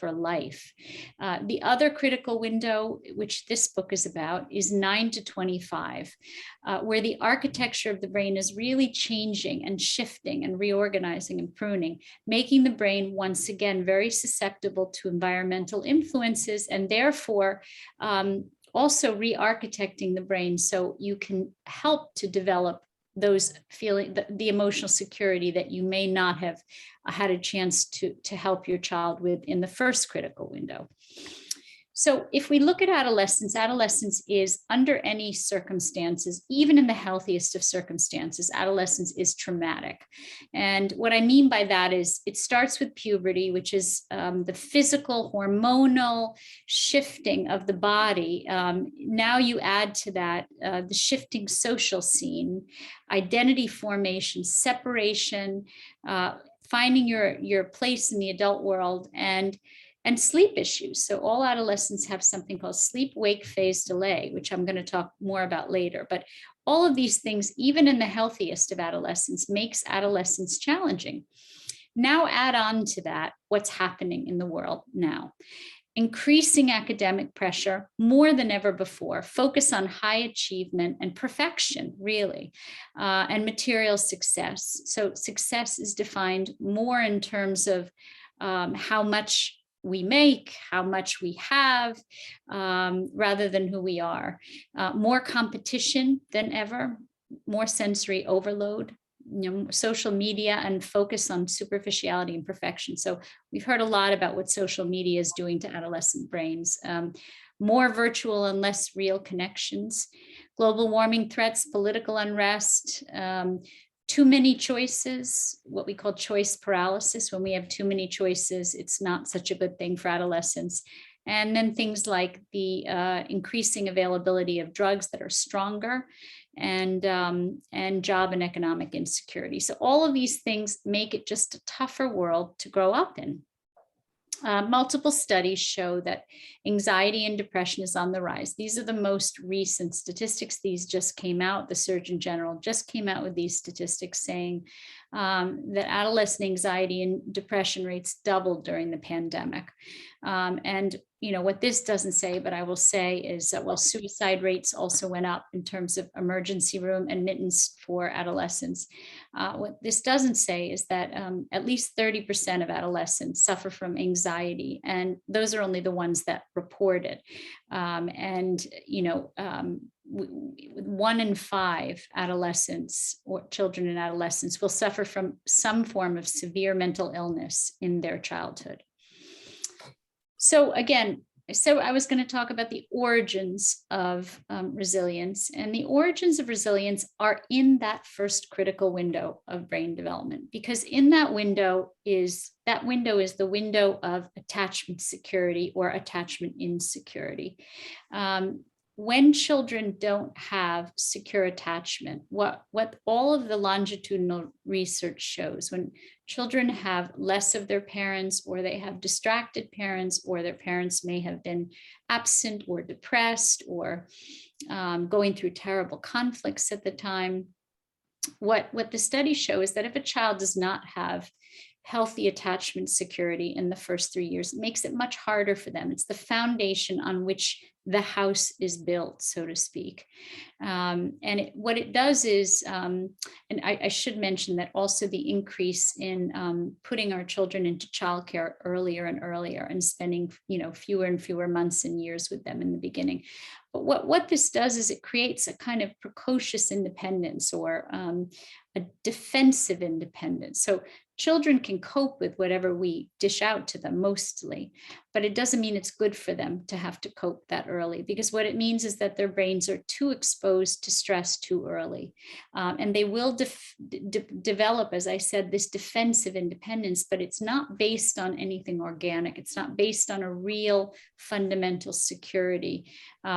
for life. The other critical window, which this book is about, is 9 to 25, where the architecture of the brain is really changing and shifting and reorganizing and pruning, making the brain once again very susceptible to environmental influences, and therefore also re-architecting the brain so you can help to develop those feeling, the emotional security that you may not have had a chance to help your child with in the first critical window. So if we look at adolescence, adolescence is, under any circumstances, even in the healthiest of circumstances, adolescence is traumatic. And what I mean by that is it starts with puberty, which is the physical hormonal shifting of the body. Now you add to that the shifting social scene, identity formation, separation, finding your place in the adult world, and sleep issues. So all adolescents have something called sleep-wake phase delay, which I'm going to talk more about later. But all of these things, even in the healthiest of adolescents, makes adolescence challenging. Now add on to that what's happening in the world now. Increasing academic pressure more than ever before, focus on high achievement and perfection, really, and material success. So success is defined more in terms of how much we make, how much we have, rather than who we are. More competition than ever, more sensory overload, social media, and focus on superficiality and perfection. So we've heard a lot about what social media is doing to adolescent brains. More virtual and less real connections, global warming threats, political unrest, too many choices, what we call choice paralysis. When we have too many choices, it's not such a good thing for adolescents. And then things like the increasing availability of drugs that are stronger, and job and economic insecurity. So all of these things make it just a tougher world to grow up in. Multiple studies show that anxiety and depression is on the rise. These are the most recent statistics. These just came out. The Surgeon General just came out with these statistics saying that adolescent anxiety and depression rates doubled during the pandemic. And what this doesn't say, but I will say, is that while suicide rates also went up in terms of emergency room admittance for adolescents, what this doesn't say is that at least 30% of adolescents suffer from anxiety, and those are only the ones that report it. 1 in 5 adolescents or children and adolescents will suffer from some form of severe mental illness in their childhood. So again, I was going to talk about the origins of resilience, and the origins of resilience are in that first critical window of brain development, because in that window is the window of attachment security or attachment insecurity. When children don't have secure attachment, what all of the longitudinal research shows, when children have less of their parents, or they have distracted parents, or their parents may have been absent or depressed, or going through terrible conflicts at the time, what the studies show is that if a child does not have healthy attachment security in the first 3 years, it makes it much harder for them. It's the foundation on which the house is built, so to speak. What it does is, and I should mention that also the increase in putting our children into childcare earlier and earlier, and spending fewer and fewer months and years with them in the beginning. But what this does is it creates a kind of precocious independence, or a defensive independence. So children can cope with whatever we dish out to them mostly, but it doesn't mean it's good for them to have to cope that early, because what it means is that their brains are too exposed to stress too early. And they will develop, as I said, this defensive independence, but it's not based on anything organic. It's not based on a real fundamental security,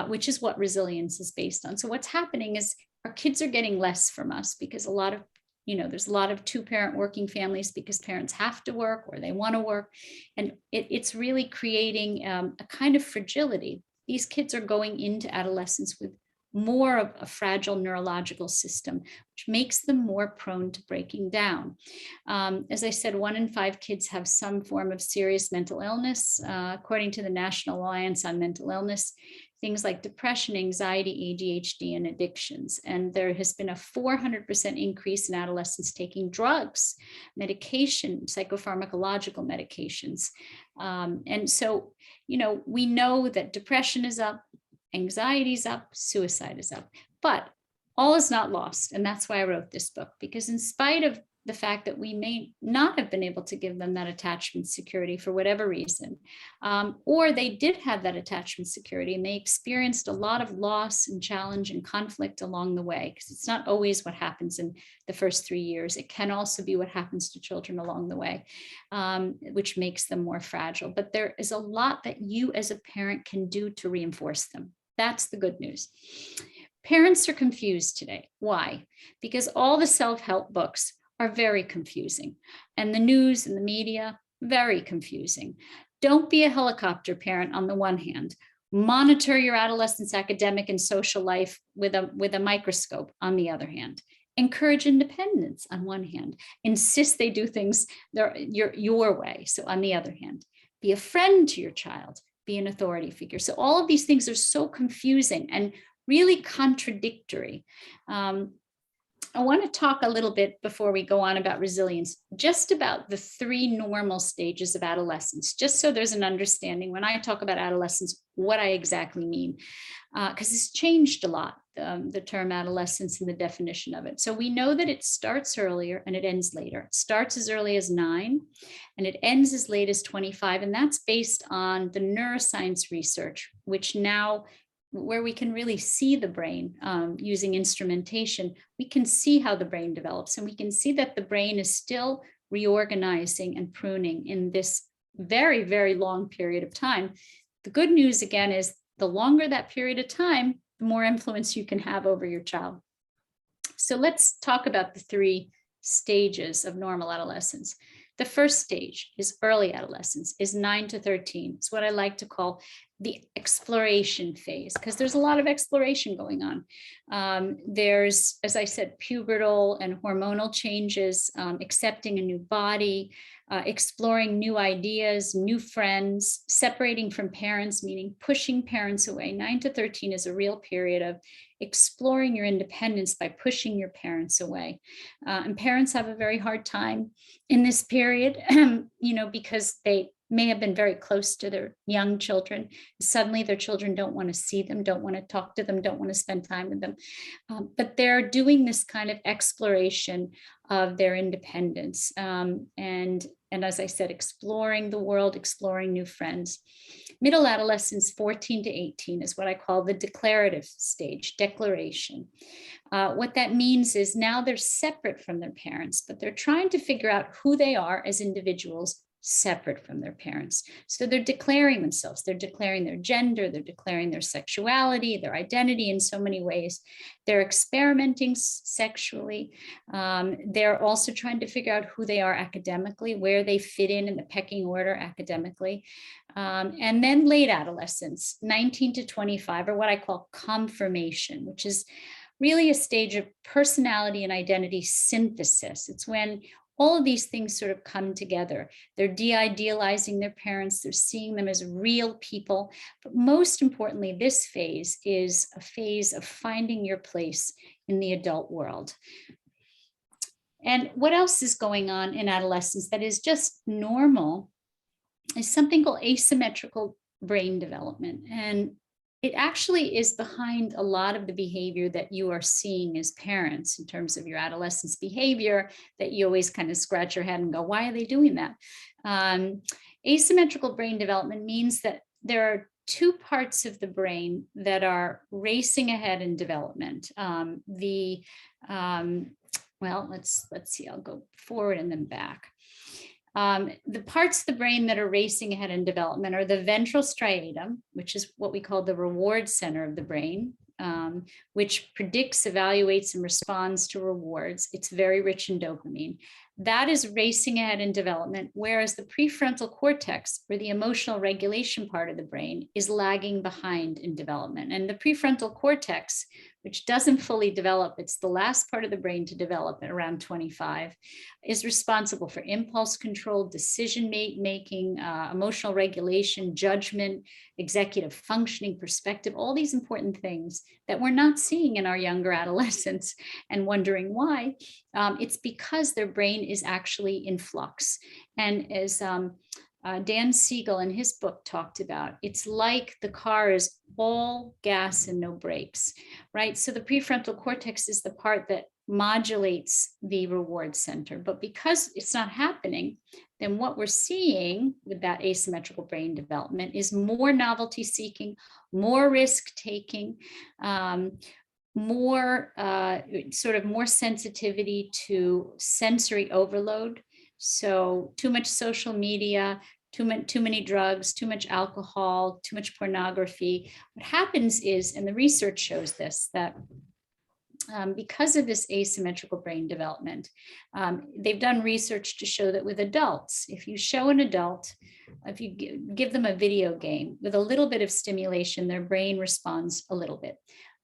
which is what resilience is based on. So what's happening is our kids are getting less from us, because there's a lot of 2-parent working families because parents have to work or they want to work. And it's really creating a kind of fragility. These kids are going into adolescence with more of a fragile neurological system, which makes them more prone to breaking down. As I said, 1 in 5 kids have some form of serious mental illness, according to the National Alliance on Mental Illness, things like depression, anxiety, ADHD, and addictions. And there has been a 400% increase in adolescents taking drugs, medication, psychopharmacological medications. And so, we know that depression is up, anxiety is up, suicide is up, but all is not lost. And that's why I wrote this book, because in spite of the fact that we may not have been able to give them that attachment security for whatever reason, or they did have that attachment security and they experienced a lot of loss and challenge and conflict along the way, because it's not always what happens in the first 3 years. It can also be what happens to children along the way, which makes them more fragile. But there is a lot that you as a parent can do to reinforce them. That's the good news. Parents are confused today. Why? Because all the self-help books are very confusing, and the news and the media, very confusing. Don't be a helicopter parent on the one hand. Monitor your adolescent's academic and social life with a microscope on the other hand. Encourage independence on one hand. Insist they do things your way. So on the other hand, be a friend to your child. Be an authority figure. So all of these things are so confusing and really contradictory. I want to talk a little bit before we go on about resilience, just about the 3 normal stages of adolescence, just so there's an understanding when I talk about adolescence, what I exactly mean, because it's changed a lot, the term adolescence and the definition of it. So we know that it starts earlier and it ends later. It starts as early as 9 and it ends as late as 25. And that's based on the neuroscience research, which now, where we can really see the brain using instrumentation, we can see how the brain develops, and we can see that the brain is still reorganizing and pruning in this very, very long period of time. The good news again is the longer that period of time, the more influence you can have over your child. So let's talk about the 3 stages of normal adolescence. The first stage is early adolescence, is 9 to 13. It's what I like to call the exploration phase, because there's a lot of exploration going on. There's, as I said, pubertal and hormonal changes, accepting a new body, exploring new ideas, new friends, separating from parents, meaning pushing parents away. 9 to 13 is a real period of exploring your independence by pushing your parents away. And parents have a very hard time in this period, because they may have been very close to their young children. Suddenly their children don't want to see them, don't want to talk to them, don't want to spend time with them. But they're doing this kind of exploration of their independence. And as I said, exploring the world, exploring new friends. Middle adolescence, 14 to 18, is what I call the declarative stage, declaration. What that means is now they're separate from their parents, but they're trying to figure out who they are as individuals separate from their parents. So they're declaring themselves, they're declaring their gender, they're declaring their sexuality, their identity in so many ways. They're experimenting sexually. They're also trying to figure out who they are academically, where they fit in the pecking order academically. And then late adolescence, 19 to 25, or what I call confirmation, which is really a stage of personality and identity synthesis. It's when all of these things sort of come together. They're de-idealizing their parents. They're seeing them as real people. But most importantly, this phase is a phase of finding your place in the adult world. And what else is going on in adolescence that is just normal is something called asymmetrical brain development. And it actually is behind a lot of the behavior that you are seeing as parents in terms of your adolescent's behavior, that you always kind of scratch your head and go, why are they doing that? Asymmetrical brain development means that there are 2 parts of the brain that are racing ahead in development. Well, let's see, I'll go forward and then back. The parts of the brain that are racing ahead in development are the ventral striatum, which is what we call the reward center of the brain, which predicts, evaluates, and responds to rewards. It's very rich in dopamine. That is racing ahead in development, whereas the prefrontal cortex, or the emotional regulation part of the brain, is lagging behind in development. And the prefrontal cortex, which doesn't fully develop, it's the last part of the brain to develop at around 25, is responsible for impulse control, decision making, emotional regulation, judgment, executive functioning, perspective, all these important things that we're not seeing in our younger adolescents and wondering why. It's because their brain is actually in flux. And as Dan Siegel in his book talked about, it's like the car is all gas and no brakes, right? So the prefrontal cortex is the part that modulates the reward center. But because it's not happening, then what we're seeing with that asymmetrical brain development is more novelty seeking, more risk taking, more more sensitivity to sensory overload. So too much social media, too many drugs, too much alcohol, too much pornography. What happens is, and the research shows this, that because of this asymmetrical brain development, they've done research to show that with adults, if you show an adult, if you give them a video game with a little bit of stimulation, their brain responds a little bit.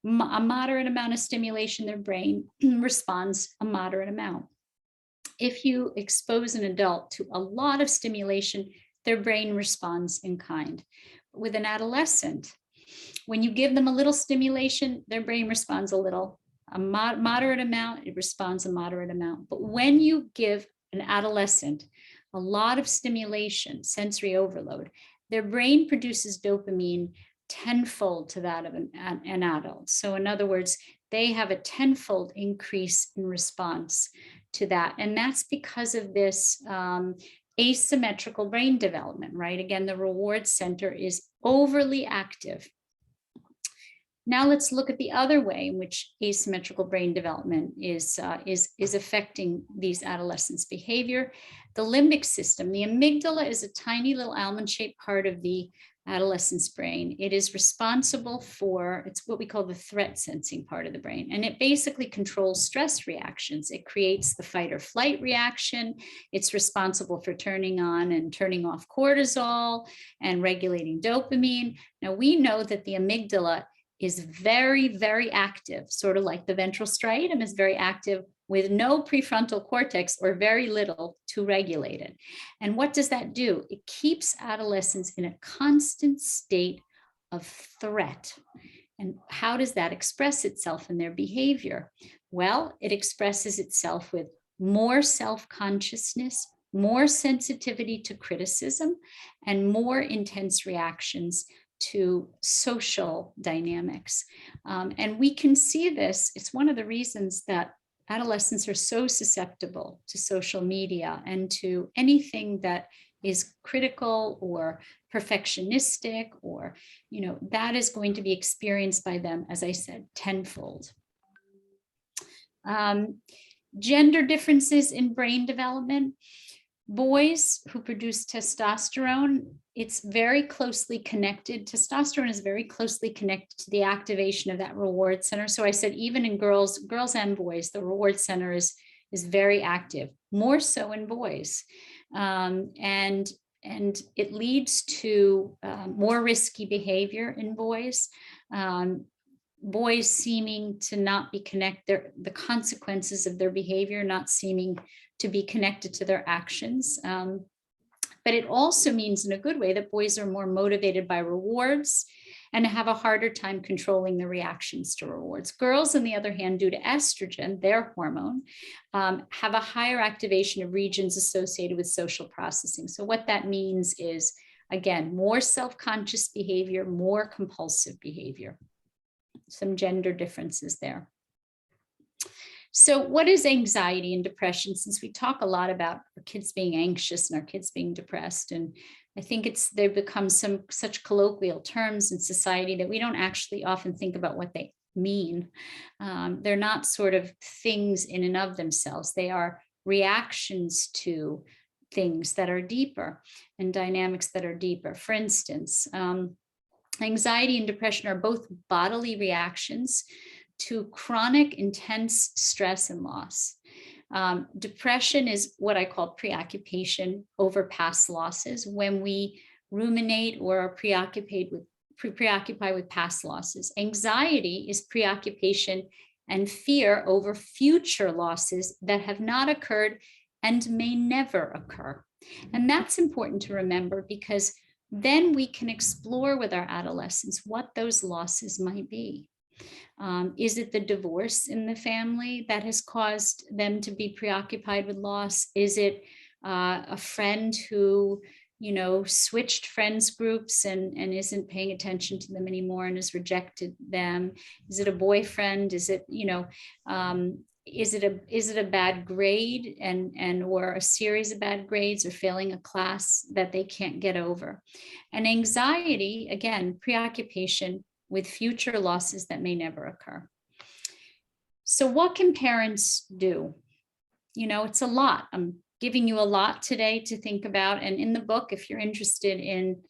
A moderate amount of stimulation, their brain responds a moderate amount. If you expose an adult to a lot of stimulation, their brain responds in kind. With an adolescent, when you give them a little stimulation, their brain responds a little. A moderate amount, it responds a moderate amount. But when you give an adolescent a lot of stimulation, sensory overload, their brain produces dopamine tenfold to that of an adult. So in other words, they have a tenfold increase in response to that. And that's because of this asymmetrical brain development, right? Again, the reward center is overly active. Now let's look at the other way in which asymmetrical brain development is affecting these adolescents' behavior. The limbic system, the amygdala, is a tiny little almond-shaped part of the adolescent's brain. It is responsible for, it's what we call the threat sensing part of the brain, and it basically controls stress reactions. It creates the fight or flight reaction. It's responsible for turning on and turning off cortisol and regulating dopamine. Now we know that the amygdala is very, very active, sort of like the ventral striatum is very active, with no prefrontal cortex or very little to regulate it. And what does that do? It keeps adolescents in a constant state of threat. And how does that express itself in their behavior? Well, it expresses itself with more self-consciousness, more sensitivity to criticism, and more intense reactions to social dynamics. And we can see this. It's one of the reasons that adolescents are so susceptible to social media and to anything that is critical or perfectionistic, or, that is going to be experienced by them, as I said, tenfold. Gender differences in brain development. Boys who produce testosterone, it's very closely connected. Testosterone is very closely connected to the activation of that reward center. So I said, even in girls and boys, the reward center is very active, more so in boys. And it leads to more risky behavior in boys. Boys seeming to not be connected, the consequences of their behavior not seeming to be connected to their actions. But it also means, in a good way, that boys are more motivated by rewards and have a harder time controlling the reactions to rewards. Girls, on the other hand, due to estrogen, their hormone, have a higher activation of regions associated with social processing. So what that means is, again, more self-conscious behavior, more compulsive behavior. Some gender differences there. So what is anxiety and depression? Since we talk a lot about our kids being anxious and our kids being depressed, and I think they've become such colloquial terms in society that we don't actually often think about what they mean. They're not sort of things in and of themselves. They are reactions to things that are deeper and dynamics that are deeper. For instance, anxiety and depression are both bodily reactions to chronic, intense stress and loss. Depression is what I call preoccupation over past losses, when we ruminate or are preoccupied with past losses. Anxiety is preoccupation and fear over future losses that have not occurred and may never occur. And that's important to remember, because then we can explore with our adolescents what those losses might be. Is it the divorce in the family that has caused them to be preoccupied with loss? Is it a friend who, switched friends groups and isn't paying attention to them anymore and has rejected them? Is it a boyfriend? Is it, is it a bad grade and or a series of bad grades, or failing a class that they can't get over? And anxiety, again, preoccupation with future losses that may never occur. So what can parents do? It's a lot. I'm giving you a lot today to think about. And in the book, if you're interested in,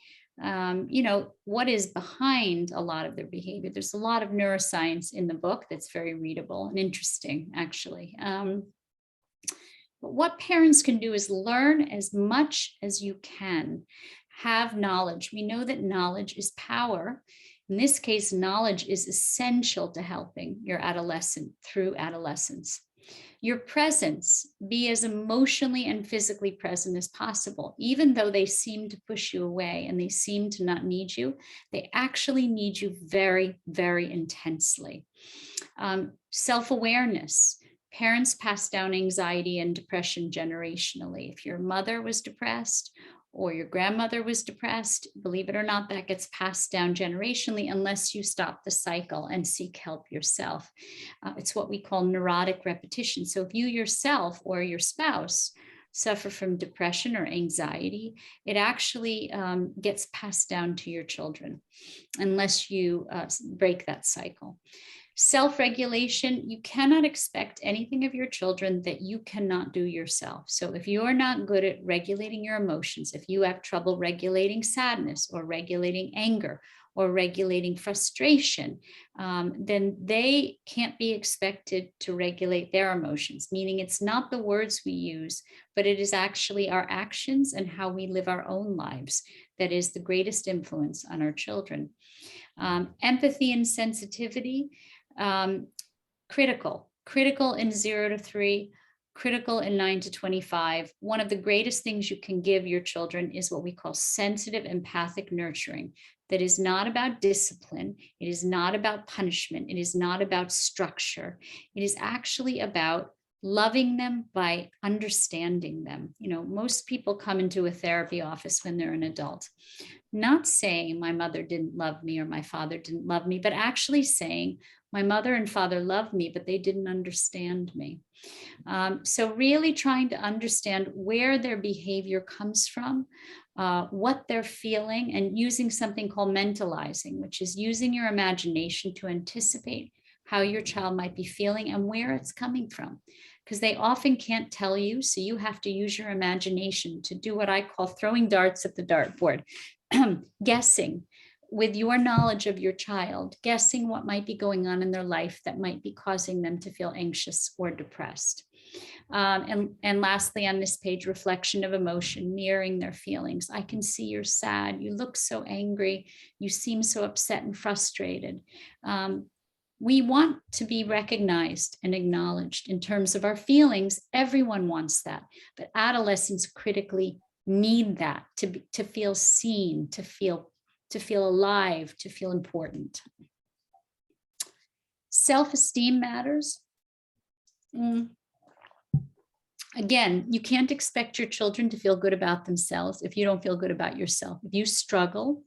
what is behind a lot of their behavior, there's a lot of neuroscience in the book that's very readable and interesting, actually. But what parents can do is learn as much as you can. Have knowledge. We know that knowledge is power. In this case, knowledge is essential to helping your adolescent through adolescence. Your presence, be as emotionally and physically present as possible. Even though they seem to push you away and they seem to not need you, they actually need you very, very intensely. Self-awareness. Parents pass down anxiety and depression generationally. If your mother was depressed or your grandmother was depressed, believe it or not, that gets passed down generationally unless you stop the cycle and seek help yourself. It's what we call neurotic repetition. So if you yourself or your spouse suffer from depression or anxiety, it actually gets passed down to your children unless you break that cycle. Self-regulation, you cannot expect anything of your children that you cannot do yourself. So if you're not good at regulating your emotions, if you have trouble regulating sadness or regulating anger or regulating frustration, then they can't be expected to regulate their emotions, meaning it's not the words we use, but it is actually our actions and how we live our own lives that is the greatest influence on our children. Empathy and sensitivity, critical in 0 to 3, critical in 9 to 25. One of the greatest things you can give your children is what we call sensitive empathic nurturing. That is not about discipline. It is not about punishment. It is not about structure. It is actually about loving them by understanding them. Most people come into a therapy office when they're an adult, not saying my mother didn't love me or my father didn't love me, but actually saying my mother and father loved me, but they didn't understand me. So really trying to understand where their behavior comes from, what they're feeling, and using something called mentalizing, which is using your imagination to anticipate how your child might be feeling and where it's coming from. Because they often can't tell you, so you have to use your imagination to do what I call throwing darts at the dartboard, guessing with your knowledge of your child, guessing what might be going on in their life that might be causing them to feel anxious or depressed. And lastly, on this page, reflection of emotion, mirroring their feelings. I can see you're sad. You look so angry. You seem so upset and frustrated. We want to be recognized and acknowledged in terms of our feelings. Everyone wants that, but adolescents critically need that to feel seen, to feel alive, to feel important. Self-esteem matters. Again, you can't expect your children to feel good about themselves if you don't feel good about yourself. If you struggle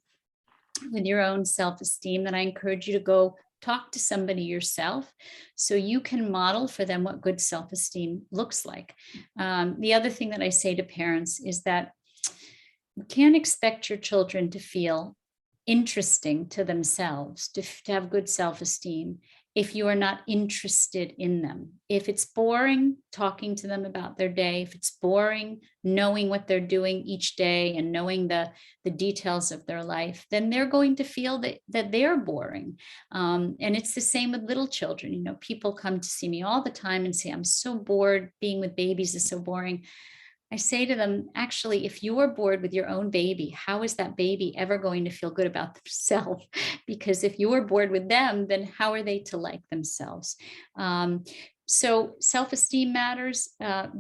with your own self-esteem, then I encourage you to go talk to somebody yourself so you can model for them what good self-esteem looks like. The other thing that I say to parents is that you can't expect your children to feel interesting to themselves, to have good self-esteem, if you are not interested in them. If it's boring, talking to them about their day, if it's boring, knowing what they're doing each day and knowing the details of their life, then they're going to feel that they're boring. And it's the same with little children. You know, people come to see me all the time and say, I'm so bored, being with babies is so boring. I say to them, actually, if you are bored with your own baby, how is that baby ever going to feel good about themselves? Because if you are bored with them, then how are they to like themselves? So self-esteem matters.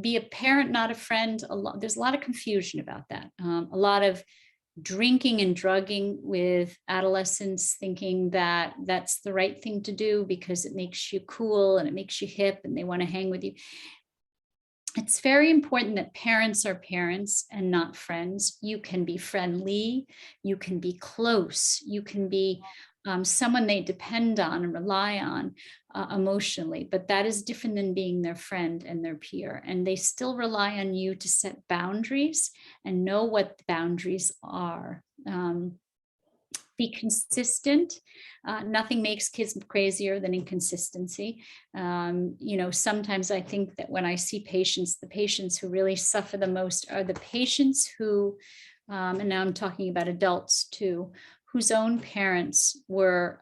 Be a parent, not a friend. There's a lot of confusion about that. A lot of drinking and drugging with adolescents, thinking that that's the right thing to do because it makes you cool and it makes you hip and they want to hang with you. It's very important that parents are parents and not friends. You can be friendly, you can be close, you can be someone they depend on and rely on emotionally, but that is different than being their friend and their peer. And they still rely on you to set boundaries and know what the boundaries are. Be consistent. Nothing makes kids crazier than inconsistency. You know, sometimes I think that when I see patients, the patients who really suffer the most are the patients who, and now I'm talking about adults too, whose own parents were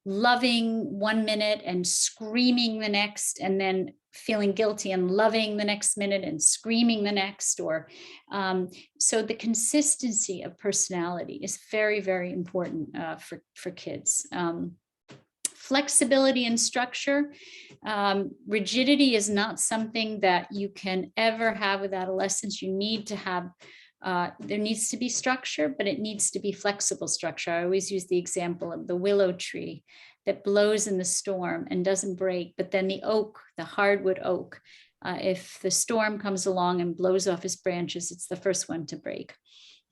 loving 1 minute and screaming the next, and then feeling guilty and loving the next minute and screaming the next. Or so the consistency of personality is very, very important for kids. Flexibility and structure. Rigidity is not something that you can ever have with adolescents. You need to have there needs to be structure, but it needs to be flexible structure. I always use the example of the willow tree that blows in the storm and doesn't break, but then the oak, the hardwood oak, if the storm comes along and blows off its branches, it's the first one to break.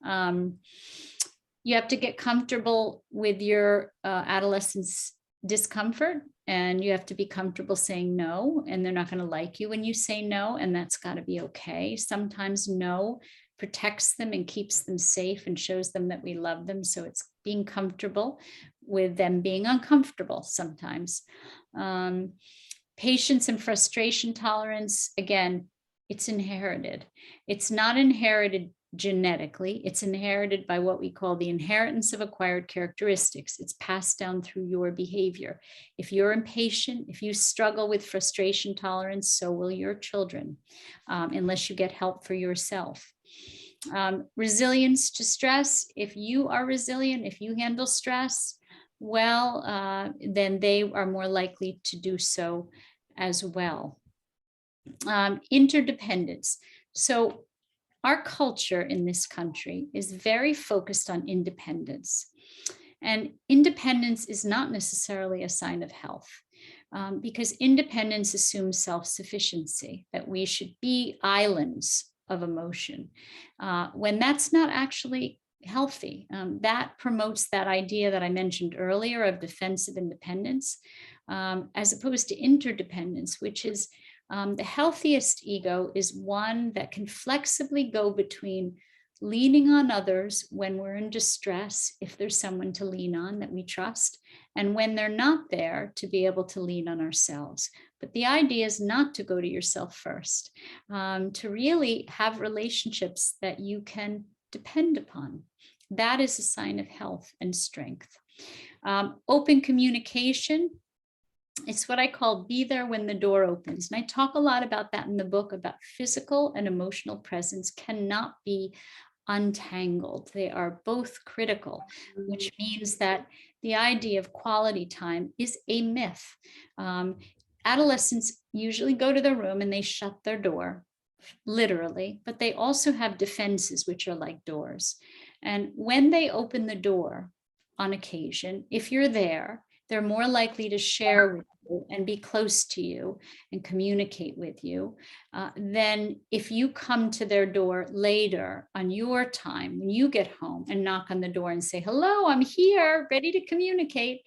You have to get comfortable with your adolescent's discomfort, and you have to be comfortable saying no, and they're not going to like you when you say no, and that's got to be okay. Sometimes no protects them and keeps them safe and shows them that we love them. So it's being comfortable with them being uncomfortable sometimes. Patience and frustration tolerance, again, it's inherited. It's not inherited genetically. It's inherited by what we call the inheritance of acquired characteristics. It's passed down through your behavior. If you're impatient, if you struggle with frustration tolerance, so will your children, unless you get help for yourself. Resilience to stress. If you are resilient, if you handle stress well, then they are more likely to do so as well. Interdependence. So our culture in this country is very focused on independence. And independence is not necessarily a sign of health, because independence assumes self-sufficiency, that we should be islands of emotion, when that's not actually healthy. That promotes that idea that I mentioned earlier of defensive independence, as opposed to interdependence, which is the healthiest ego is one that can flexibly go between leaning on others when we're in distress, if there's someone to lean on that we trust, and when they're not there, to be able to lean on ourselves. But the idea is not to go to yourself first, to really have relationships that you can depend upon. That is a sign of health and strength. Open communication. It's what I call be there when the door opens. And I talk a lot about that in the book, about physical and emotional presence cannot be untangled. They are both critical, which means that the idea of quality time is a myth. Adolescents usually go to their room and they shut their door, literally, but they also have defenses, which are like doors. And when they open the door on occasion, if you're there, they're more likely to share with you and be close to you and communicate with you than if you come to their door later on your time when you get home and knock on the door and say, hello, I'm here, ready to communicate.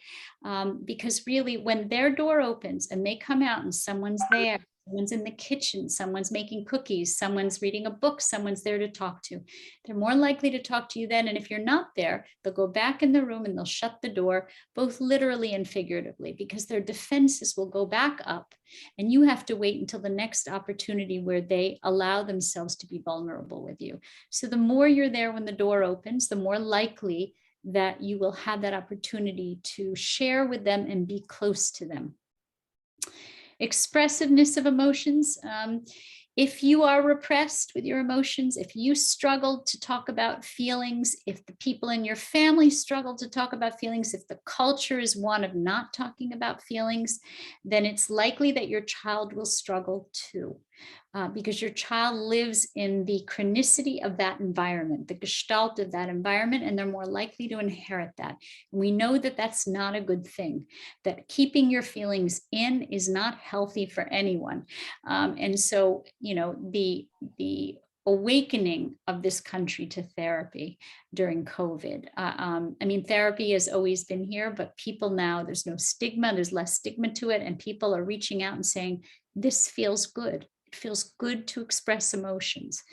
Because really, when their door opens and they come out and someone's there, Someone's in the kitchen, someone's making cookies, someone's reading a book, someone's there to talk to. They're more likely to talk to you then. And if you're not there, they'll go back in the room and they'll shut the door, both literally and figuratively, because their defenses will go back up. And you have to wait until the next opportunity where they allow themselves to be vulnerable with you. So the more you're there when the door opens, the more likely that you will have that opportunity to share with them and be close to them. Expressiveness of emotions. If you are repressed with your emotions, if you struggle to talk about feelings, if the people in your family struggle to talk about feelings, if the culture is one of not talking about feelings, then it's likely that your child will struggle too. Because your child lives in the chronicity of that environment, the gestalt of that environment, and they're more likely to inherit that. We know that that's not a good thing, that keeping your feelings in is not healthy for anyone. And so, you know, the awakening of this country to therapy during COVID. I mean, therapy has always been here, but people now, there's no stigma, there's less stigma to it, and people are reaching out and saying, this feels good. It feels good to express emotions.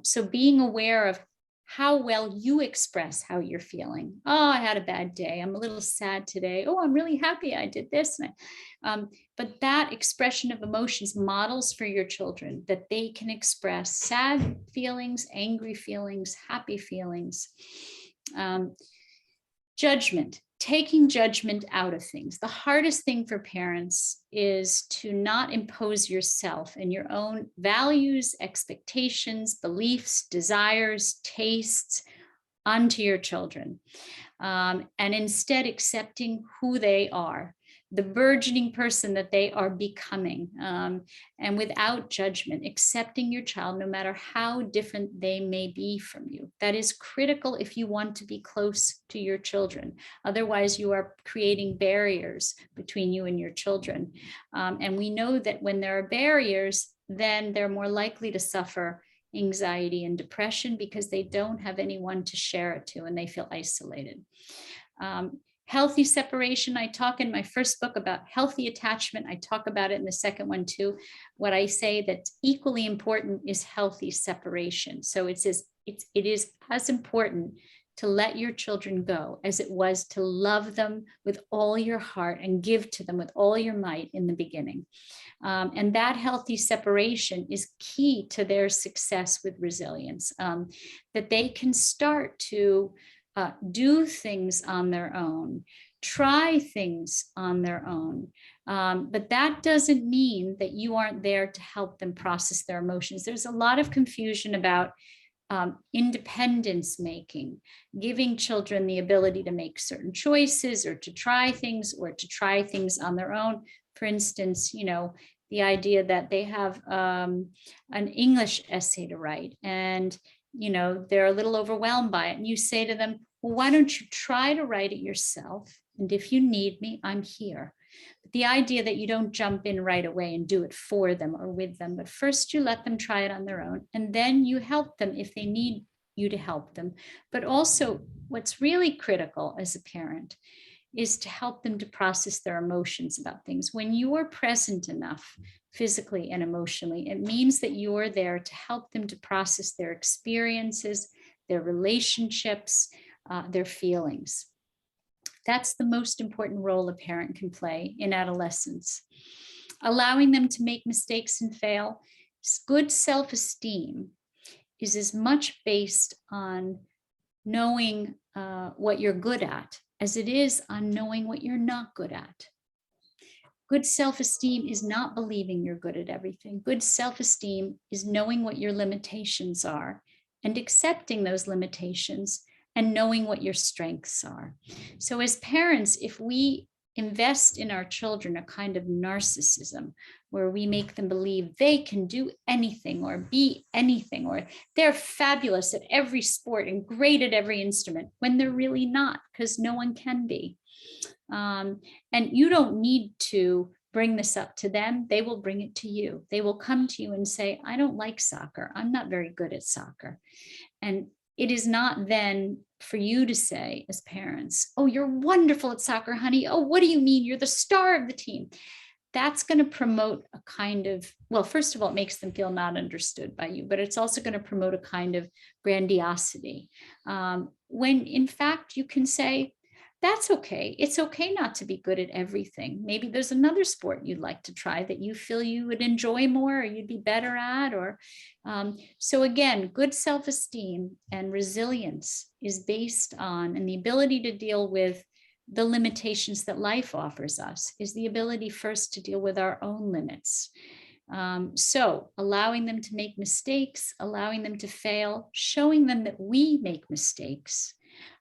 So being aware of how well you express how you're feeling. Oh, I had a bad day. I'm a little sad today. Oh, I'm really happy I did this. But that expression of emotions models for your children that they can express sad feelings, angry feelings, happy feelings. Judgment. Taking judgment out of things. The hardest thing for parents is to not impose yourself and your own values, expectations, beliefs, desires, tastes onto your children, and instead accepting who they are, the burgeoning person that they are becoming, and without judgment, accepting your child no matter how different they may be from you. That is critical if you want to be close to your children. Otherwise, you are creating barriers between you and your children. And we know that when there are barriers, then they're more likely to suffer anxiety and depression because they don't have anyone to share it to and they feel isolated. Healthy separation. I talk in my first book about healthy attachment. I talk about it in the second one too. What I say that's equally important is healthy separation. So it is as important to let your children go as it was to love them with all your heart and give to them with all your might in the beginning. And that healthy separation is key to their success with resilience, that they can start to do things on their own, try things on their own. But that doesn't mean that you aren't there to help them process their emotions. There's a lot of confusion about independence making, giving children the ability to make certain choices or to try things on their own. For instance, you know, the idea that they have an English essay to write and you know, they're a little overwhelmed by it. And you say to them, well, why don't you try to write it yourself? And if you need me, I'm here. But the idea that you don't jump in right away and do it for them or with them, but first you let them try it on their own. And then you help them if they need you to help them. But also what's really critical as a parent is to help them to process their emotions about things. When you are present enough physically and emotionally, it means that you are there to help them to process their experiences, their relationships, their feelings. That's the most important role a parent can play in adolescence. Allowing them to make mistakes and fail. Good self-esteem is as much based on knowing what you're good at as it is on knowing what you're not good at. Good self-esteem is not believing you're good at everything. Good self-esteem is knowing what your limitations are and accepting those limitations and knowing what your strengths are. So as parents, if we invest in our children a kind of narcissism where we make them believe they can do anything or be anything, or they're fabulous at every sport and great at every instrument, when they're really not, because no one can be. And you don't need to bring this up to them. They will bring it to you. They will come to you and say, I don't like soccer. I'm not very good at soccer. And it is not then for you to say as parents, oh, you're wonderful at soccer, honey. Oh, what do you mean? You're the star of the team. that's going to promote a kind of, well, first of all, it makes them feel not understood by you, but it's also going to promote a kind of grandiosity. When in fact, you can say, that's okay. It's okay not to be good at everything. Maybe there's another sport you'd like to try that you feel you would enjoy more, or you'd be better at. Or so again, good self-esteem and resilience is based on, and the ability to deal with the limitations that life offers us, is the ability first to deal with our own limits. So allowing them to make mistakes, allowing them to fail, showing them that we make mistakes,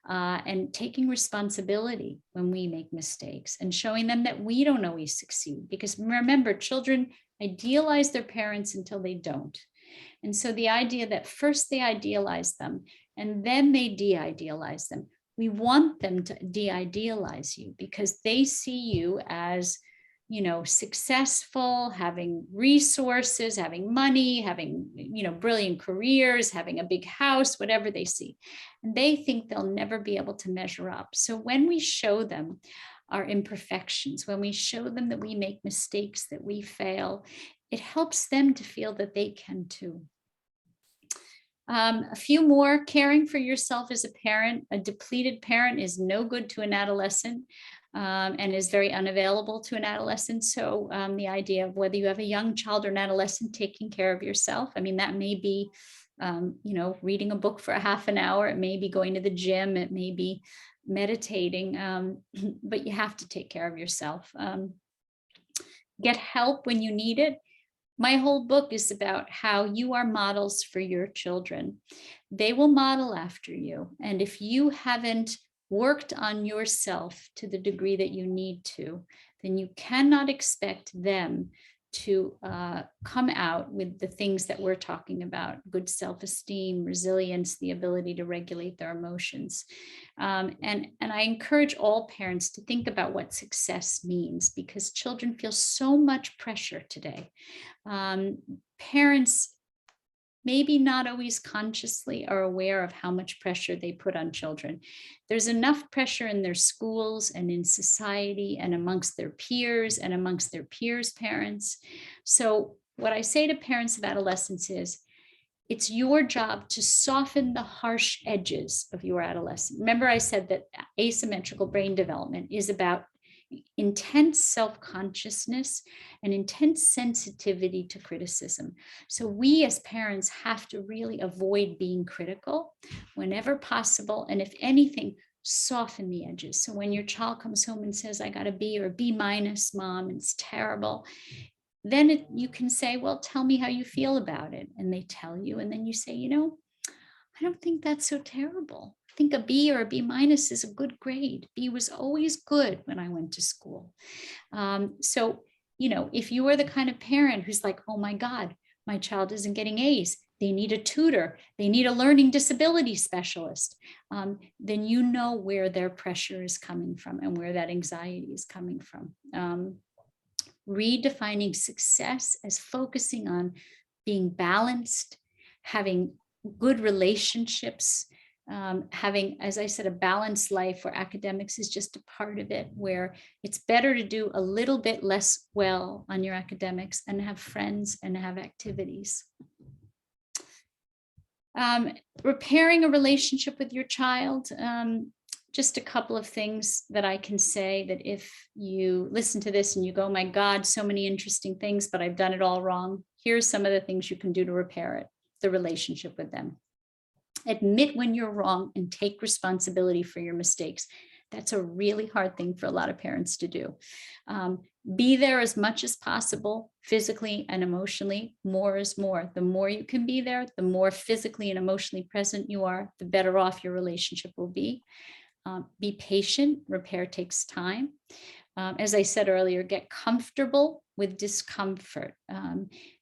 and taking responsibility when we make mistakes, and showing them that we don't always succeed. Because remember, children idealize their parents until they don't. And so the idea that first they idealize them and then they de-idealize them. We want them to de-idealize you because they see you as, you know, successful, having resources, having money, having, you know, brilliant careers, having a big house, whatever they see. And they think they'll never be able to measure up. So when we show them our imperfections, when we show them that we make mistakes, that we fail, it helps them to feel that they can too. A few more: caring for yourself as a parent. A depleted parent is no good to an adolescent, and is very unavailable to an adolescent. So the idea of whether you have a young child or an adolescent, taking care of yourself. I mean, that may be, you know, reading a book for a half an hour. It may be going to the gym. It may be meditating, but you have to take care of yourself. Get help when you need it. My whole book is about how you are models for your children. They will model after you. And if you haven't worked on yourself to the degree that you need to, then you cannot expect them to come out with the things that we're talking about: good self-esteem, resilience, the ability to regulate their emotions. And I encourage all parents to think about what success means, because children feel so much pressure today. Parents maybe not always consciously are aware of how much pressure they put on children. There's enough pressure in their schools and in society and amongst their peers and amongst their peers' parents. So what I say to parents of adolescents is, it's your job to soften the harsh edges of your adolescent. Remember, I said that asymmetrical brain development is about intense self-consciousness and intense sensitivity to criticism. So we as parents have to really avoid being critical whenever possible. And if anything, soften the edges. So when your child comes home and says, I got a B or a B minus, mom, it's terrible, then you can say, well, tell me how you feel about it. And they tell you, and then you say, you know, I don't think that's so terrible. I think a B or a B minus is a good grade. B was always good when I went to school. So, you know, if you are the kind of parent who's like, oh my God, my child isn't getting A's, they need a tutor, they need a learning disability specialist, then you know where their pressure is coming from and where that anxiety is coming from. Redefining success as focusing on being balanced, having good relationships, having, as I said, a balanced life where academics is just a part of it, where it's better to do a little bit less well on your academics and have friends and have activities. Repairing a relationship with your child. Just a couple of things that I can say, that if you listen to this and you go, my God, so many interesting things, but I've done it all wrong. Here's some of the things you can do to repair it, the relationship with them. Admit when you're wrong and take responsibility for your mistakes. That's a really hard thing for a lot of parents to do. Be there as much as possible, physically and emotionally. More is more. The more you can be there, the more physically and emotionally present you are, the better off your relationship will be. Be patient. Repair takes time. As I said earlier, get comfortable with discomfort.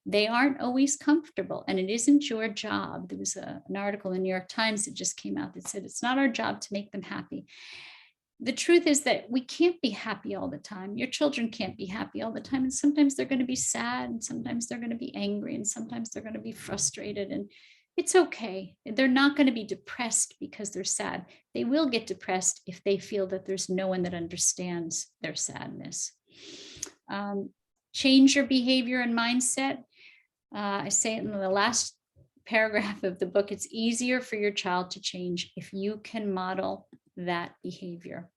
They aren't always comfortable, and it isn't your job. There was an article in the New York Times that just came out that said it's not our job to make them happy. The truth is that we can't be happy all the time. Your children can't be happy all the time. And sometimes they're going to be sad, and sometimes they're going to be angry, and sometimes they're going to be frustrated. And it's okay. They're not going to be depressed because they're sad. They will get depressed if they feel that there's no one that understands their sadness. change your behavior and mindset. I say it in the last paragraph of the book, it's easier for your child to change if you can model that behavior.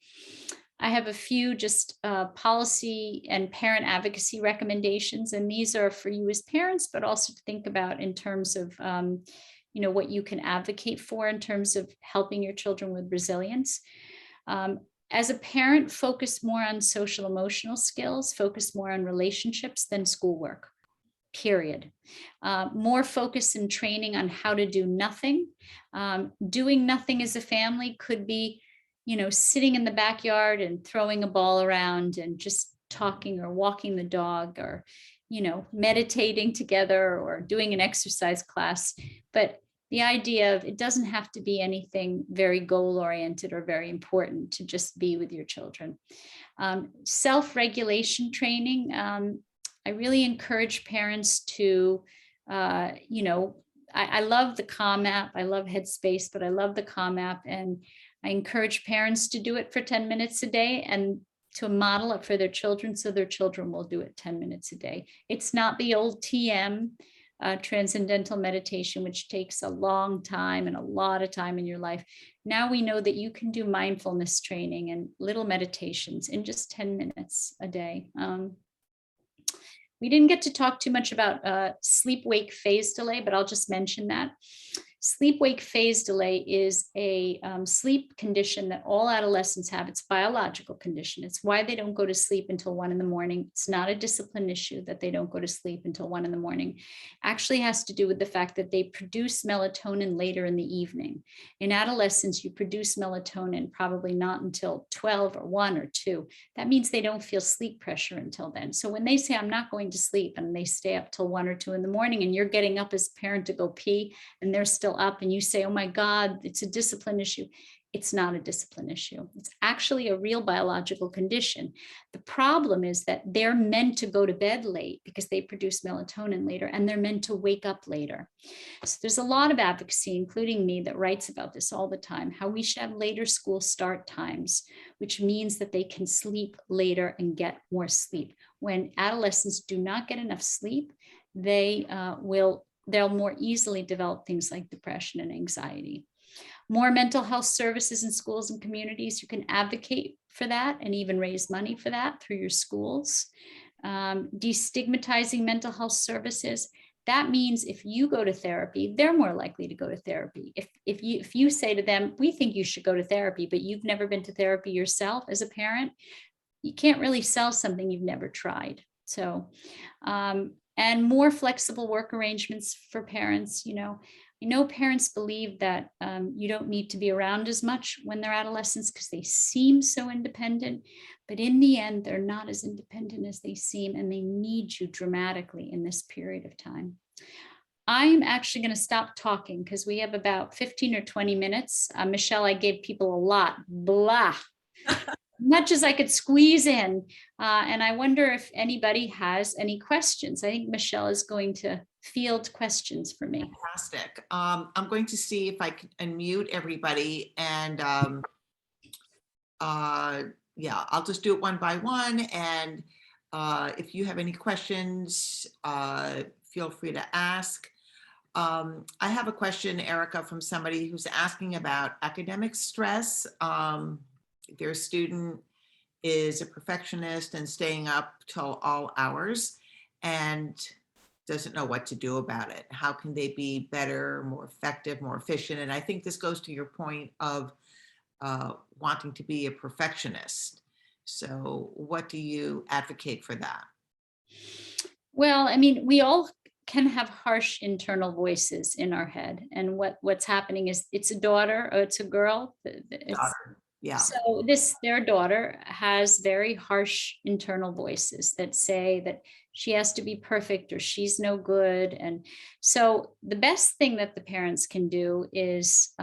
I have a few just policy and parent advocacy recommendations, and these are for you as parents, but also to think about in terms of what you can advocate for in terms of helping your children with resilience. As a parent, focus more on social emotional skills, focus more on relationships than schoolwork. Period. More focus and training on how to do nothing. Doing nothing as a family could be, sitting in the backyard and throwing a ball around and just talking or walking the dog or, meditating together or doing an exercise class. But the idea of it doesn't have to be anything very goal-oriented or very important to just be with your children. Self-regulation training. I really encourage parents to, I love the Calm app. I love Headspace, but I love the Calm app. And I encourage parents to do it for 10 minutes a day and to model it for their children so their children will do it 10 minutes a day. It's not the old TM, transcendental meditation, which takes a long time and a lot of time in your life. Now we know that you can do mindfulness training and little meditations in just 10 minutes a day. We didn't get to talk too much about sleep-wake phase delay, but I'll just mention that. Sleep-wake phase delay is a sleep condition that all adolescents have. It's a biological condition. It's why they don't go to sleep until 1 a.m. It's not a discipline issue that they don't go to sleep until 1 a.m. Actually has to do with the fact that they produce melatonin later in the evening. In adolescence, you produce melatonin probably not until 12 or 1 or 2. That means they don't feel sleep pressure until then. So when they say, I'm not going to sleep, and they stay up till 1 or 2 in the morning, and you're getting up as a parent to go pee, and they're still up, and you say, oh my God, it's a discipline issue. It's not a discipline issue. It's actually a real biological condition. The problem is that they're meant to go to bed late because they produce melatonin later, and they're meant to wake up later. So there's a lot of advocacy, including me, that writes about this all the time, how we should have later school start times, which means that they can sleep later and get more sleep. When adolescents do not get enough sleep, they'll more easily develop things like depression and anxiety. More mental health services in schools and communities. You can advocate for that and even raise money for that through your schools. Destigmatizing mental health services. That means if you go to therapy, they're more likely to go to therapy. If you say to them, we think you should go to therapy, but you've never been to therapy yourself as a parent, you can't really sell something you've never tried. So, and more flexible work arrangements for parents. I know parents believe that you don't need to be around as much when they're adolescents because they seem so independent, but in the end, they're not as independent as they seem, and they need you dramatically in this period of time. I'm actually going to stop talking because we have about 15 or 20 minutes. Michelle, I gave people a lot, blah. Much as I could squeeze in. And I wonder if anybody has any questions. I think Michelle is going to field questions for me. Fantastic. I'm going to see if I can unmute everybody, and yeah, I'll just do it one by one. And if you have any questions, feel free to ask. I have a question, Erica, from somebody who's asking about academic stress. Their student is a perfectionist and staying up till all hours and doesn't know what to do about it. How can they be better, more effective, more efficient? And I think this goes to your point of wanting to be a perfectionist. So what do you advocate for that? Well, I mean, we all can have harsh internal voices in our head. And what's happening is it's a daughter or it's a girl. Yeah. So their daughter has very harsh internal voices that say that she has to be perfect or she's no good. And so the best thing that the parents can do is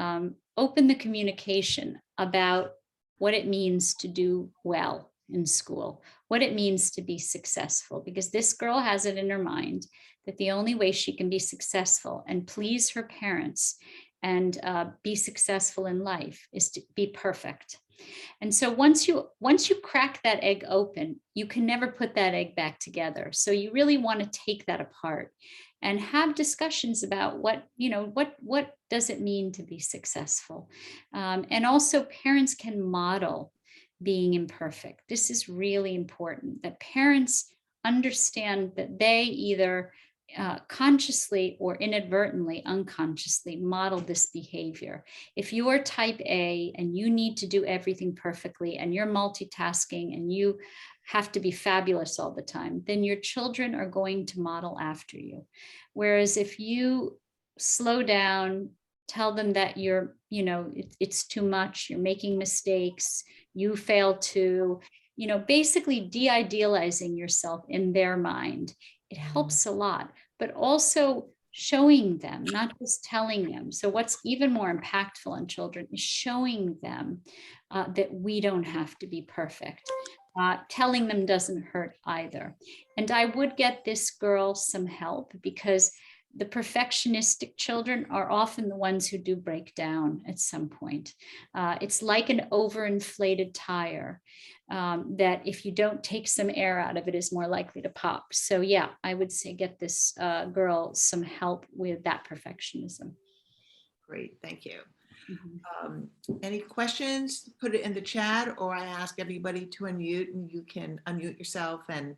open the communication about what it means to do well in school, what it means to be successful, because this girl has it in her mind that the only way she can be successful and please her parents and be successful in life is to be perfect. And so once you crack that egg open, you can never put that egg back together. So you really want to take that apart and have discussions about what does it mean to be successful. And also parents can model being imperfect. This is really important, that parents understand that they either consciously or inadvertently, unconsciously model this behavior. If you are type A and you need to do everything perfectly and you're multitasking and you have to be fabulous all the time, then your children are going to model after you. Whereas if you slow down, tell them that it's too much, you're making mistakes, you fail to, basically de-idealizing yourself in their mind, it helps a lot. But also showing them, not just telling them. So what's even more impactful on children is showing them that we don't have to be perfect. Telling them doesn't hurt either. And I would get this girl some help, because the perfectionistic children are often the ones who do break down at some point. It's like an overinflated tire, that if you don't take some air out of it, is more likely to pop. So yeah, I would say get this girl some help with that perfectionism. Great, thank you. Mhm. Any questions? Put it in the chat, or I ask everybody to unmute, and you can unmute yourself and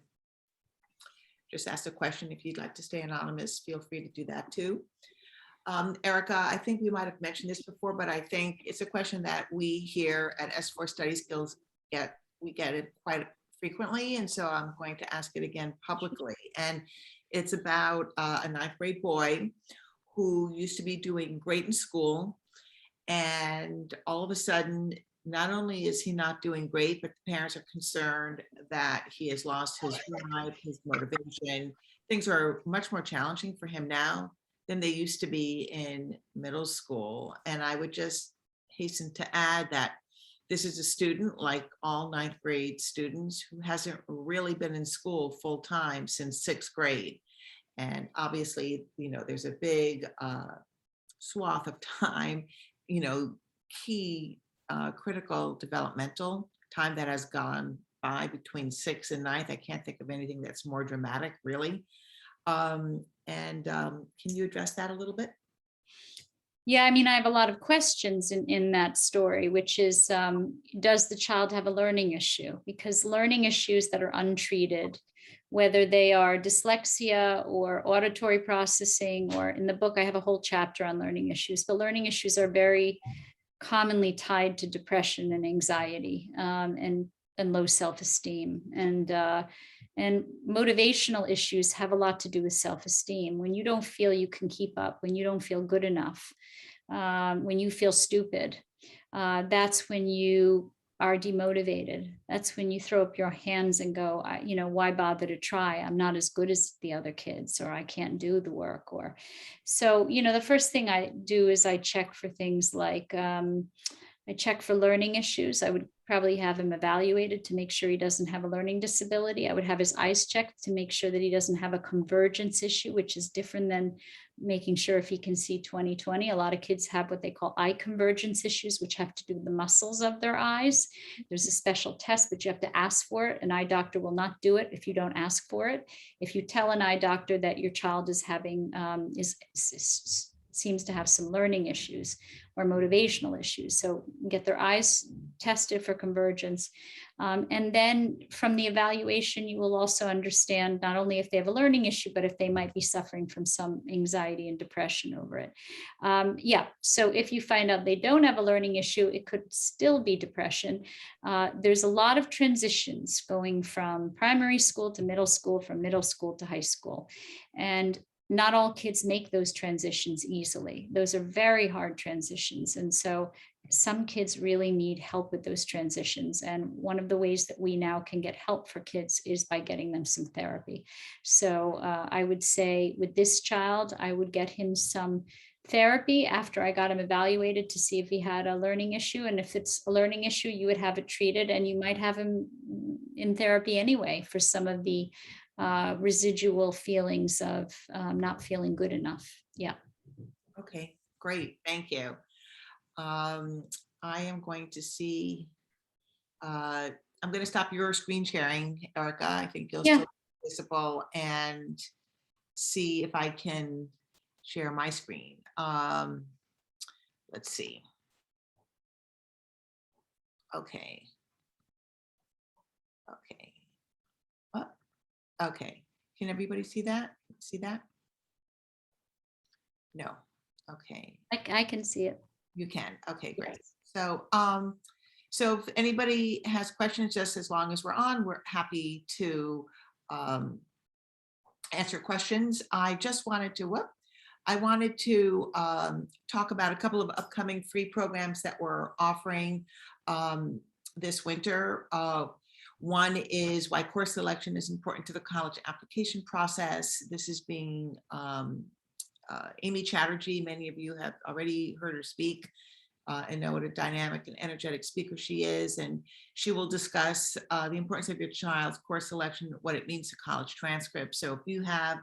just ask a question. If you'd like to stay anonymous, feel free to do that too. Erica, I think we might have mentioned this before, but I think it's a question that we here at S4 Study Skills we get it quite frequently, and so I'm going to ask it again publicly. And it's about a 9th grade boy who used to be doing great in school, and all of a sudden, not only is he not doing great, but the parents are concerned that he has lost his drive, his motivation. Things are much more challenging for him now than they used to be in middle school. And I would just hasten to add that this is a student, like all 9th grade students, who hasn't really been in school full time since 6th grade. And obviously, there's a big swath of time, you know, key critical developmental time that has gone by between 6th and 9th. I can't think of anything that's more dramatic, really. Can you address that a little bit? Yeah, I mean, I have a lot of questions in that story, which is, does the child have a learning issue? Because learning issues that are untreated, whether they are dyslexia or auditory processing, or in the book, I have a whole chapter on learning issues, but learning issues are very commonly tied to depression and anxiety, and low self-esteem. And motivational issues have a lot to do with self-esteem. When you don't feel you can keep up, when you don't feel good enough, when you feel stupid, that's when you are demotivated. That's when you throw up your hands and go, why bother to try? I'm not as good as the other kids, or I can't do the work. Or so, the first thing I do is I check for things like, I check for learning issues. I would probably have him evaluated to make sure he doesn't have a learning disability. I would have his eyes checked to make sure that he doesn't have a convergence issue, which is different than making sure if he can see 20/20. A lot of kids have what they call eye convergence issues, which have to do with the muscles of their eyes. There's a special test, but you have to ask for it. An eye doctor will not do it if you don't ask for it. If you tell an eye doctor that your child is having, seems to have some learning issues or motivational issues. So get their eyes tested for convergence. And then from the evaluation, you will also understand not only if they have a learning issue, but if they might be suffering from some anxiety and depression over it. So if you find out they don't have a learning issue, it could still be depression. There's a lot of transitions going from primary school to middle school, from middle school to high school. And not all kids make those transitions easily. Those are very hard transitions. And so some kids really need help with those transitions. And one of the ways that we now can get help for kids is by getting them some therapy. So I would say with this child, I would get him some therapy after I got him evaluated to see if he had a learning issue. And if it's a learning issue, you would have it treated, and you might have him in therapy anyway for some of the residual feelings of not feeling good enough. Yeah. Okay, great. Thank you. I am going to see I'm going to stop your screen sharing, Erica. I think you'll Yeah. still be visible, and see if I can share my screen. Let's see. Okay. Okay. What? Okay. Can everybody see that? See that? No. Okay. I can see it. You can. Okay, great. Yes. So if anybody has questions, just as long as we're on, we're happy to answer questions. I just wanted to, talk about a couple of upcoming free programs that we're offering this winter. One is why course selection is important to the college application process. This is being Amy Chatterjee. Many of you have already heard her speak and know what a dynamic and energetic speaker she is. And she will discuss the importance of your child's course selection, what it means to college transcripts. So if you have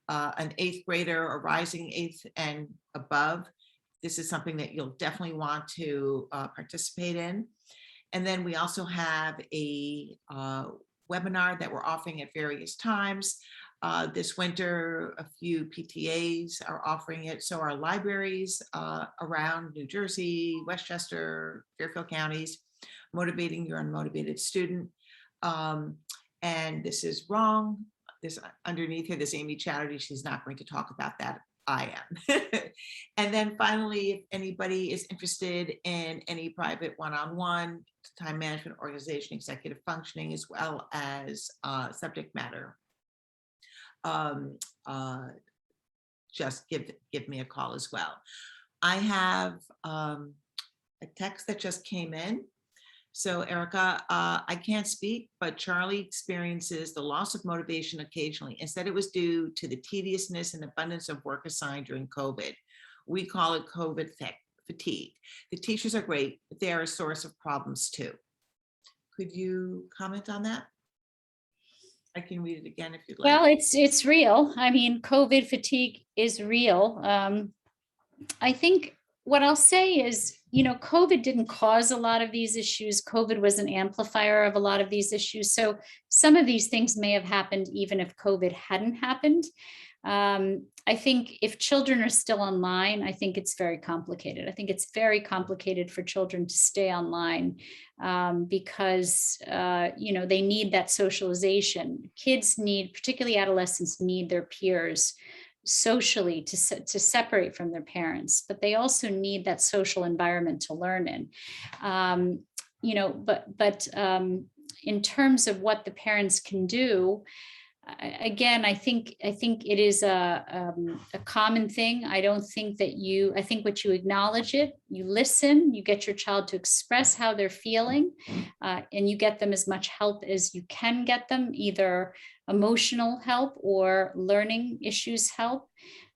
an 8th grader or rising 8th and above, this is something that you'll definitely want to participate in. And then we also have a webinar that we're offering at various times. This winter, a few PTAs are offering it. So our libraries around New Jersey, Westchester, Fairfield counties, motivating your unmotivated student. And this is wrong. This underneath here, this Amy Chatterjee, she's not going to talk about that. I am. And then finally, if anybody is interested in any private one-on-one time management, organization, executive functioning, as well as subject matter, just give me a call as well. I have a text that just came in. So Erica, I can't speak, but Charlie experiences the loss of motivation occasionally. Instead, it was due to the tediousness and abundance of work assigned during COVID. We call it COVID fatigue. The teachers are great, but they are a source of problems too. Could you comment on that? I can read it again if you'd like. Well, it's real. I mean, COVID fatigue is real. I think what I'll say is, COVID didn't cause a lot of these issues. COVID was an amplifier of a lot of these issues. So some of these things may have happened even if COVID hadn't happened. I think if children are still online, I think it's very complicated. I think it's very complicated for children to stay online because, they need that socialization. Kids need, particularly adolescents, need their peers socially to separate from their parents, but they also need that social environment to learn in. But in terms of what the parents can do, again, I think it is a common thing. I don't think that I think what you acknowledge it, you listen, you get your child to express how they're feeling, and you get them as much help as you can get them, either emotional help or learning issues help.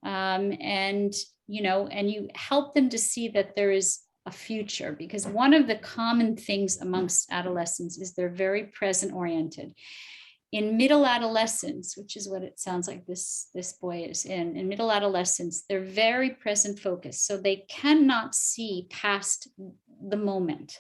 And you help them to see that there is a future, because one of the common things amongst adolescents is they're very present oriented. In middle adolescence, which is what it sounds like this boy is in middle adolescence, they're very present focused. So they cannot see past the moment.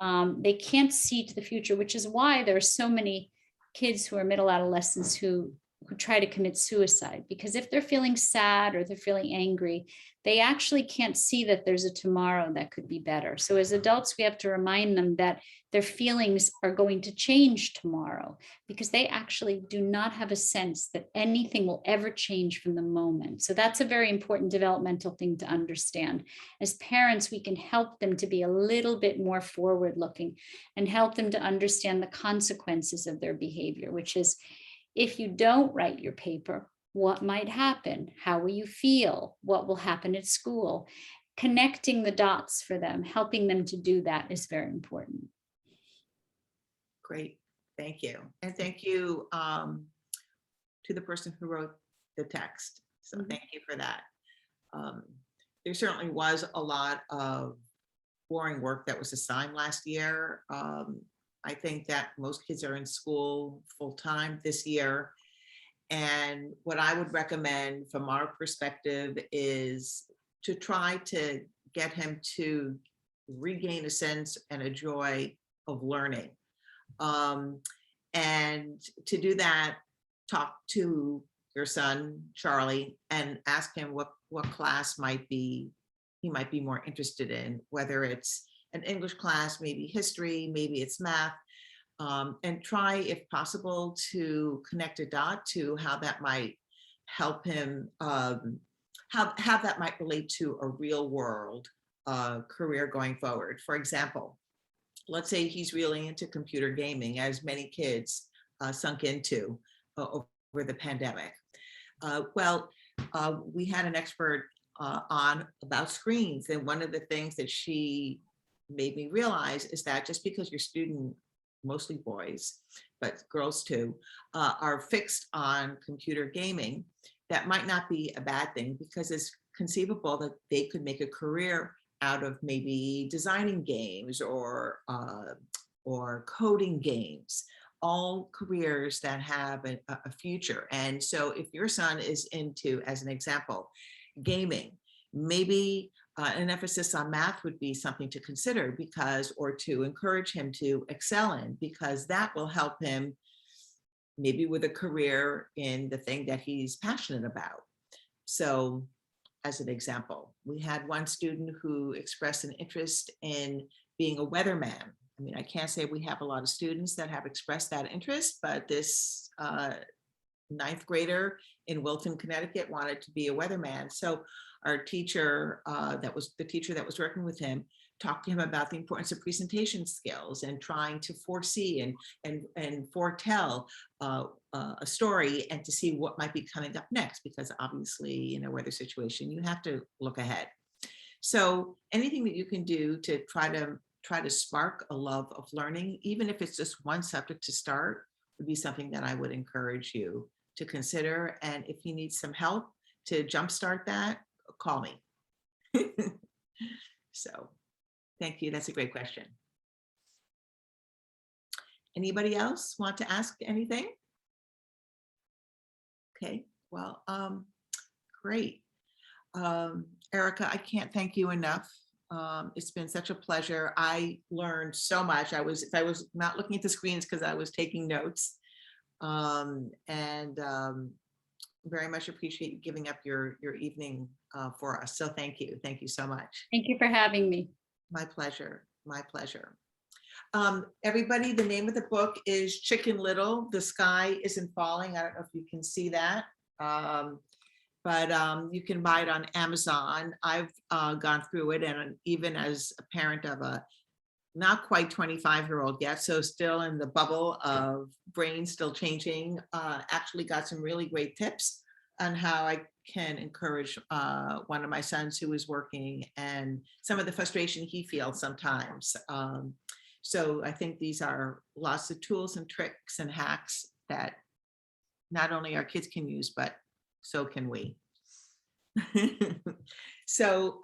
They can't see to the future, which is why there are so many kids who are middle adolescents who try to commit suicide, because if they're feeling sad or they're feeling angry, they actually can't see that there's a tomorrow that could be better. So as adults, we have to remind them that their feelings are going to change tomorrow, because they actually do not have a sense that anything will ever change from the moment. So that's a very important developmental thing to understand. As parents, we can help them to be a little bit more forward looking and help them to understand the consequences of their behavior, which is, if you don't write your paper, what might happen? How will you feel? What will happen at school? Connecting the dots for them, helping them to do that is very important. Great, thank you. And thank you to the person who wrote the text. So thank you for that. There certainly was a lot of boring work that was assigned last year. I think that most kids are in school full-time this year. And what I would recommend from our perspective is to try to get him to regain a sense and a joy of learning. And to do that, talk to your son, Charlie, and ask him what class he might be more interested in, whether it's an English class, maybe history, maybe it's math, and try, if possible, to connect a dot to how that might help him, how that might relate to a real world career going forward. For example, let's say he's really into computer gaming, as many kids sunk into over the pandemic. We had an expert on about screens, and one of the things that she made me realize is that just because your student, mostly boys, but girls too, are fixed on computer gaming, that might not be a bad thing, because it's conceivable that they could make a career out of maybe designing games or coding games, all careers that have a future. And so if your son is into, as an example, gaming, maybe an emphasis on math would be something to consider, because, or to encourage him to excel in, because that will help him maybe with a career in the thing that he's passionate about. So as an example, we had one student who expressed an interest in being a weatherman. I mean, I can't say we have a lot of students that have expressed that interest, but this 9th grader in Wilton, Connecticut wanted to be a weatherman. So our teacher, that was the teacher that was working with him, talked to him about the importance of presentation skills and trying to foresee and foretell a story, and to see what might be coming up next, because obviously in a weather situation, you have to look ahead. So anything that you can do to try to spark a love of learning, even if it's just one subject to start, would be something that I would encourage you to consider. And if you need some help to jumpstart that, call me. So thank you. That's a great question. Anybody else want to ask anything? Okay, well, great. Erica, I can't thank you enough. It's been such a pleasure. I learned so much. I was not looking at the screens because I was taking notes, very much appreciate you giving up your evening for us. So thank you so much. Thank you for having me. My pleasure. My pleasure. Everybody, the name of the book is Chicken Little, The Sky Isn't Falling. I don't know if you can see that. But you can buy it on Amazon. I've gone through it, and even as a parent of a not quite 25-year-old yet, so still in the bubble of brain still changing, actually got some really great tips on how I can encourage one of my sons who is working, and some of the frustration he feels sometimes. So I think these are lots of tools and tricks and hacks that not only our kids can use, but so can we. So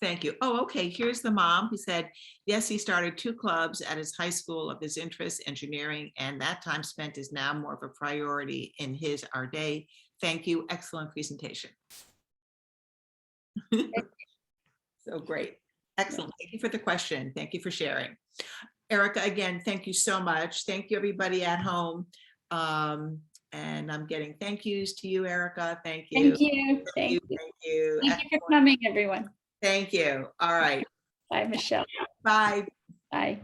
thank you. Oh, okay, here's the mom who said, yes, he started 2 clubs at his high school of his interest, engineering, and that time spent is now more of a priority in our day. Thank you. Excellent presentation. So great. Excellent. Thank you for the question. Thank you for sharing. Erica, again, thank you so much. Thank you, everybody at home. And I'm getting thank yous to you, Erica. Thank you. Thank you. Thank you. Thank you. Thank you for coming, everyone. Thank you. All right. Bye, Michelle. Bye. Bye.